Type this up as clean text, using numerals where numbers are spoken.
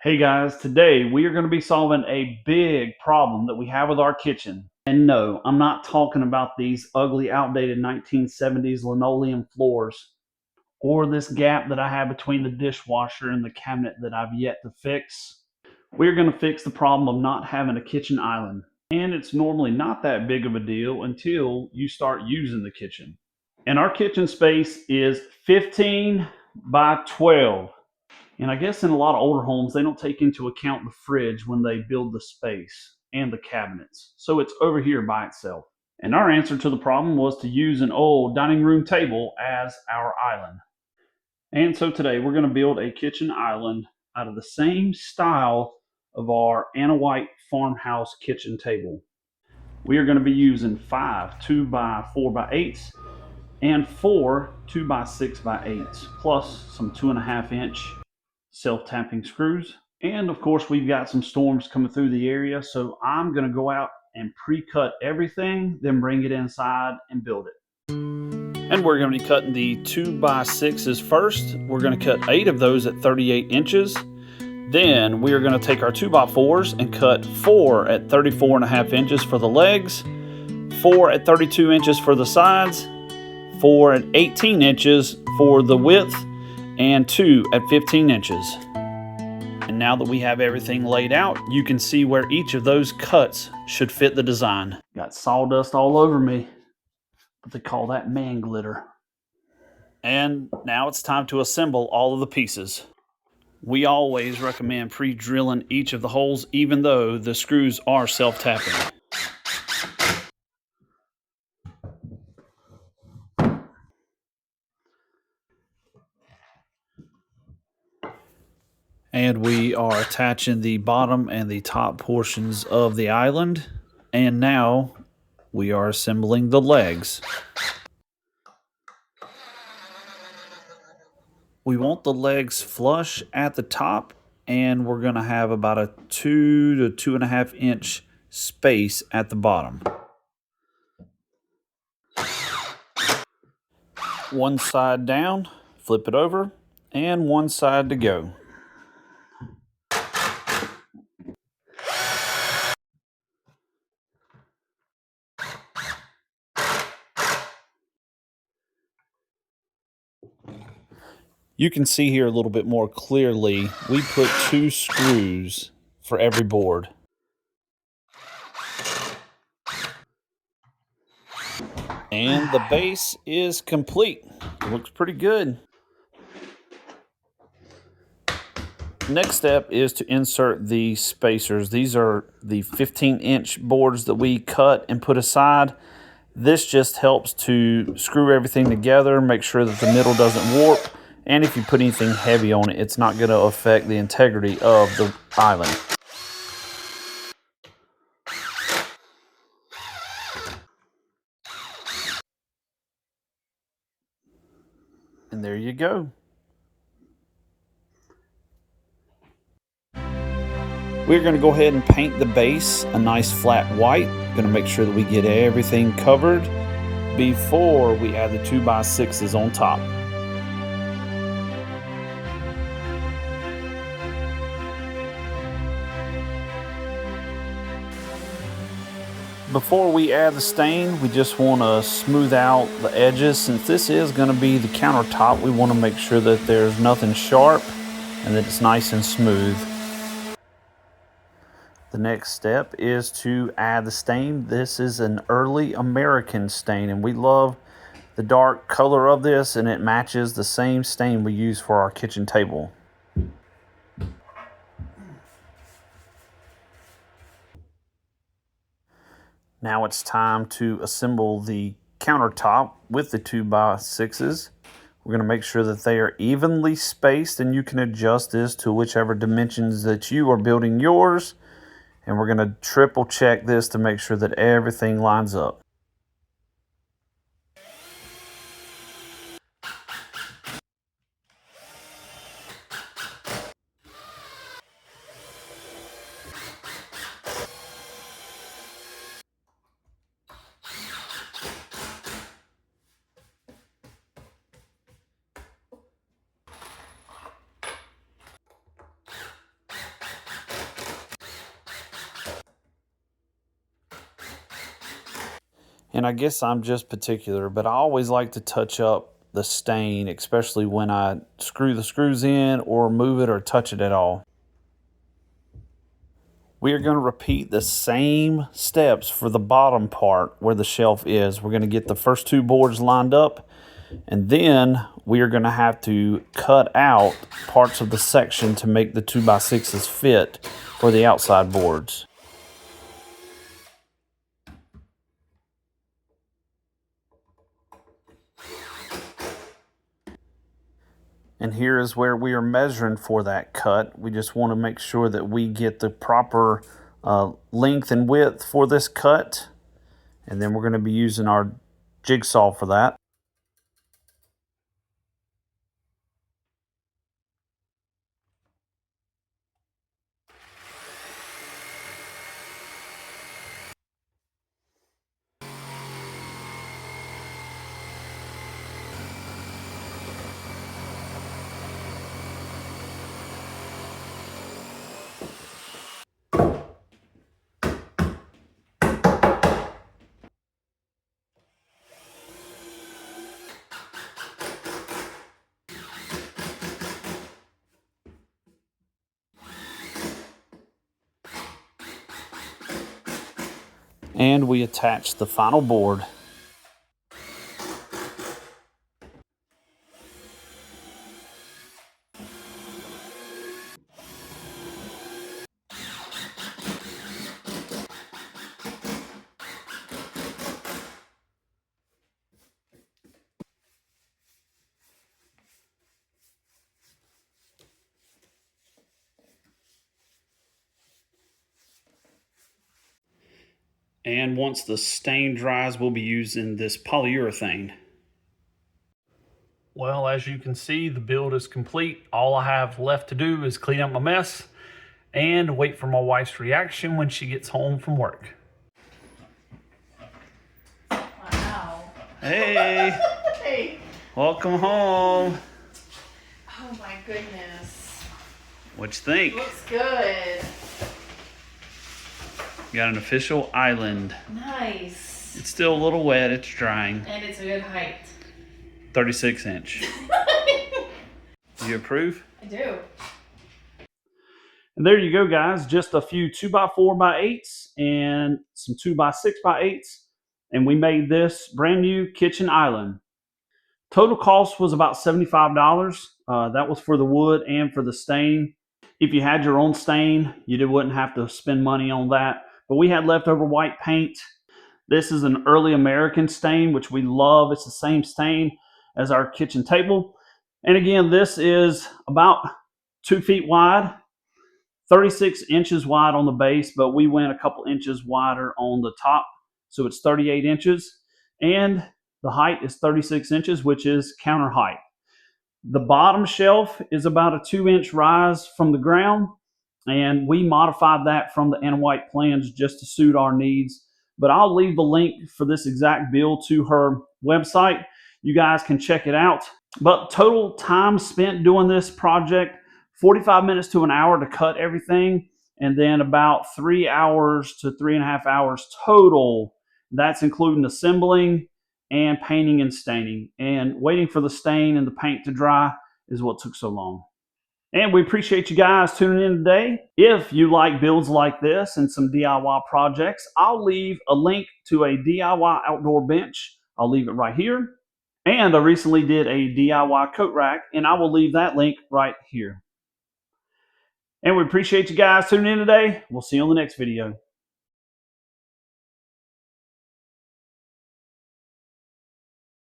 Hey guys, today we are going to be solving a big problem that we have with our kitchen. And no, I'm not talking about these ugly, outdated 1970s linoleum floors or this gap that I have between the dishwasher and the cabinet that I've yet to fix. We're going to fix the problem of not having a kitchen island. And it's normally not that big of a deal until you start using the kitchen. And our kitchen space is 15 by 12. And I guess in a lot of older homes, they don't take into account the fridge when they build the space and the cabinets. So it's over here by itself. And our answer to the problem was to use an old dining room table as our island. And so today we're going to build a kitchen island out of the same style of our Anna White farmhouse kitchen table. We are going to be using 5 2x4x8s and 4 2x6x8s, plus some 2.5-inch self-tapping screws. And of course, we've got some storms coming through the area, so I'm going to go out and pre-cut everything, then bring it inside and build it. And we're going to be cutting the 2x6s first. We're going to cut 8 of those at 38 inches. Then we are going to take our 2x4s and cut 4 at 34.5 inches for the legs, 4 at 32 inches for the sides, 4 at 18 inches for the width, and 2 at 15 inches. And now that we have everything laid out, you can see where each of those cuts should fit the design. Got sawdust all over me, but they call that man glitter. And now it's time to assemble all of the pieces. We always recommend pre-drilling each of the holes, even though the screws are self-tapping. And we are attaching the bottom and the top portions of the island. And now we are assembling the legs. We want the legs flush at the top, and we're going to have about a 2 to 2.5 inch space at the bottom. One side down, flip it over, and one side to go. You can see here a little bit more clearly, we put 2 screws for every board. And the base is complete. It looks pretty good. Next step is to insert the spacers. These are the 15-inch boards that we cut and put aside. This just helps to screw everything together, make sure that the middle doesn't warp. And if you put anything heavy on it, it's not going to affect the integrity of the island. And there you go. We're going to go ahead and paint the base a nice flat white. Going to make sure that we get everything covered before we add the 2x6s on top. Before we add the stain, we just want to smooth out the edges. Since this is going to be the countertop, we want to make sure that there's nothing sharp and that it's nice and smooth. The next step is to add the stain. This is an early American stain, and we love the dark color of this, and it matches the same stain we use for our kitchen table. Now it's time to assemble the countertop with the 2x6s. We're going to make sure that they are evenly spaced, and you can adjust this to whichever dimensions that you are building yours. And we're going to triple check this to make sure that everything lines up. And I guess I'm just particular, but I always like to touch up the stain, especially when I screw the screws in or move it or touch it at all. We are going to repeat the same steps for the bottom part where the shelf is. We're going to get the first two boards lined up, and then we are going to have to cut out parts of the section to make the 2x6s fit for the outside boards. And here is where we are measuring for that cut. We just want to make sure that we get the proper length and width for this cut. And then we're going to be using our jigsaw for that. And we attach the final board. And once the stain dries, we'll be using this polyurethane. Well, as you can see, the build is complete. All I have left to do is clean up my mess and wait for my wife's reaction when she gets home from work. Wow. Hey, Hey. welcome home. Oh my goodness. What'd you think? Looks good. Got an official island. Nice. It's still a little wet, it's drying. And it's a good height. 36 inch. Do you approve? I do. And there you go, guys. Just a few 2x4x8s and some 2x6x8s. And we made this brand new kitchen island. Total cost was about $75. That was for the wood and for the stain. If you had your own stain, you wouldn't have to spend money on that. But we had leftover white paint. This is an early American stain, which we love. It's the same stain as our kitchen table. And again, this is about 2 feet wide, 36 inches wide on the base, but we went a couple inches wider on the top. So it's 38 inches. And the height is 36 inches, which is counter height. The bottom shelf is about a 2-inch rise from the ground, and we modified that from the Anna White plans just to suit our needs. But I'll leave the link for this exact build to her website. You guys can check it out. But total time spent doing this project, 45 minutes to an hour to cut everything, and then about 3 hours to 3.5 hours total. That's including assembling and painting and staining. And waiting for the stain and the paint to dry is what took so long. And we appreciate you guys tuning in today. If you like builds like this and some DIY projects, I'll leave a link to a DIY outdoor bench. I'll leave it right here. And I recently did a DIY coat rack, and I will leave that link right here. And we appreciate you guys tuning in today. We'll see you on the next video.